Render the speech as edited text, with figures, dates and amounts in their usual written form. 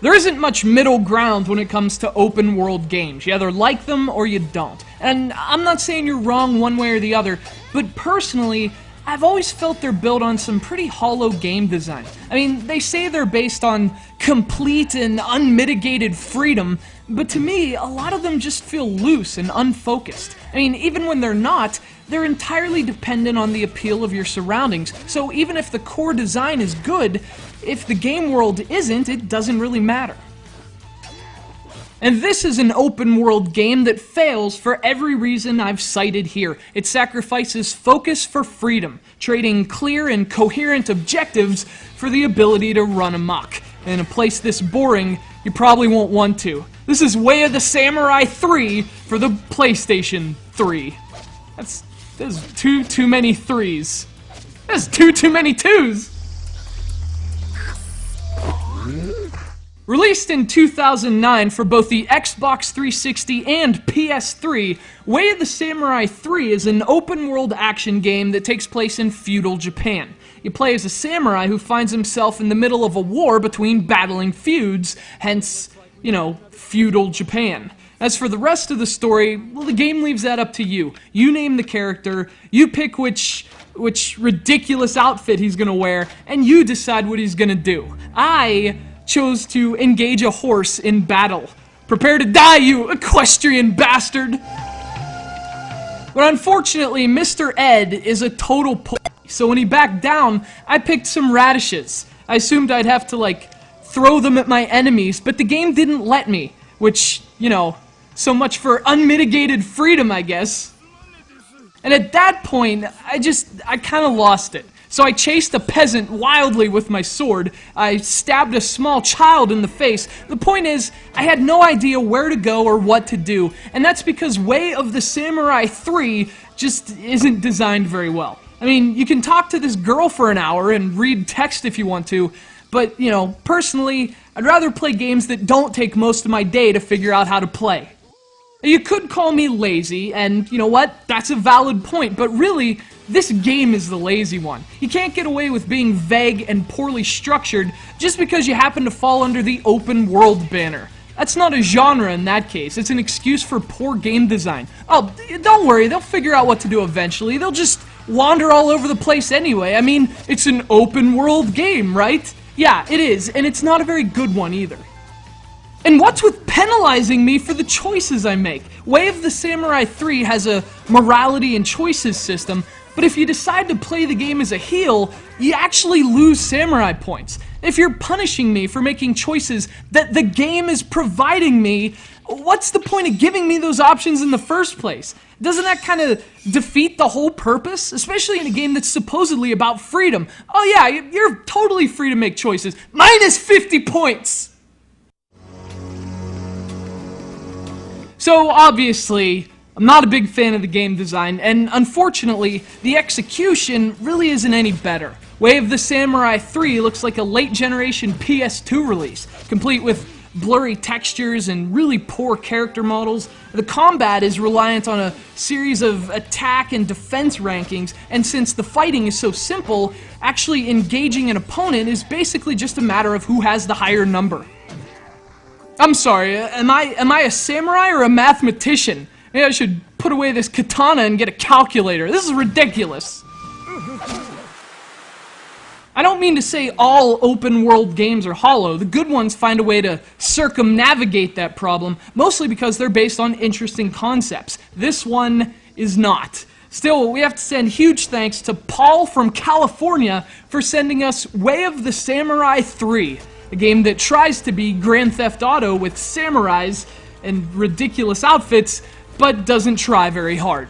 There isn't much middle ground when it comes to open world games. You either like them or you don't. And I'm not saying you're wrong one way or the other, but personally, I've always felt they're built on some pretty hollow game design. I mean, they say they're based on complete and unmitigated freedom, but to me, a lot of them just feel loose and unfocused. I mean, even when they're not, they're entirely dependent on the appeal of your surroundings, so even if the core design is good, if the game world isn't, it doesn't really matter. And this is an open world game that fails for every reason I've cited here. It sacrifices focus for freedom, trading clear and coherent objectives for the ability to run amok. In a place this boring, you probably won't want to. This is Way of the Samurai 3 for the PlayStation 3. That's too many threes. That's too many twos. Released in 2009 for both the Xbox 360 and PS3, Way of the Samurai 3 is an open-world action game that takes place in feudal Japan. You play as a samurai who finds himself in the middle of a war between battling feuds, hence, you know, feudal Japan. As for the rest of the story, well, the game leaves that up to you. You name the character, you pick which ridiculous outfit he's gonna wear, and you decide what he's gonna do. I chose to engage a horse in battle. Prepare to die, you equestrian bastard! But unfortunately, Mr. Ed is a total pussy, so when he backed down, I picked some radishes. I assumed I'd have to, like, throw them at my enemies, but the game didn't let me, which, you know, so much for unmitigated freedom, I guess. And at that point, I kinda lost it. So I chased a peasant wildly with my sword. I stabbed a small child in the face. The point is, I had no idea where to go or what to do, and that's because Way of the Samurai 3 just isn't designed very well. I mean, you can talk to this girl for an hour and read text if you want to, but, you know, personally, I'd rather play games that don't take most of my day to figure out how to play. You could call me lazy, and you know what? That's a valid point, but really, this game is the lazy one. You can't get away with being vague and poorly structured just because you happen to fall under the open world banner. That's not a genre in that case, it's an excuse for poor game design. Oh, don't worry, they'll figure out what to do eventually. They'll just wander all over the place anyway. I mean, it's an open world game, right? Yeah, it is, and it's not a very good one either. And what's with penalizing me for the choices I make? Way of the Samurai 3 has a morality and choices system, but if you decide to play the game as a heel, you actually lose samurai points. If you're punishing me for making choices that the game is providing me, what's the point of giving me those options in the first place? Doesn't that kind of defeat the whole purpose? Especially in a game that's supposedly about freedom. Oh yeah, you're totally free to make choices. Minus 50 points! So, obviously, I'm not a big fan of the game design, and unfortunately, the execution really isn't any better. Way of the Samurai 3 looks like a late-generation PS2 release, complete with blurry textures and really poor character models. The combat is reliant on a series of attack and defense rankings, and since the fighting is so simple, actually engaging an opponent is basically just a matter of who has the higher number. I'm sorry, am I a samurai or a mathematician? Maybe I should put away this katana and get a calculator. This is ridiculous. I don't mean to say all open-world games are hollow. The good ones find a way to circumnavigate that problem, mostly because they're based on interesting concepts. This one is not. Still, we have to send huge thanks to Paul from California for sending us Way of the Samurai 3. A game that tries to be Grand Theft Auto with samurais and ridiculous outfits, but doesn't try very hard.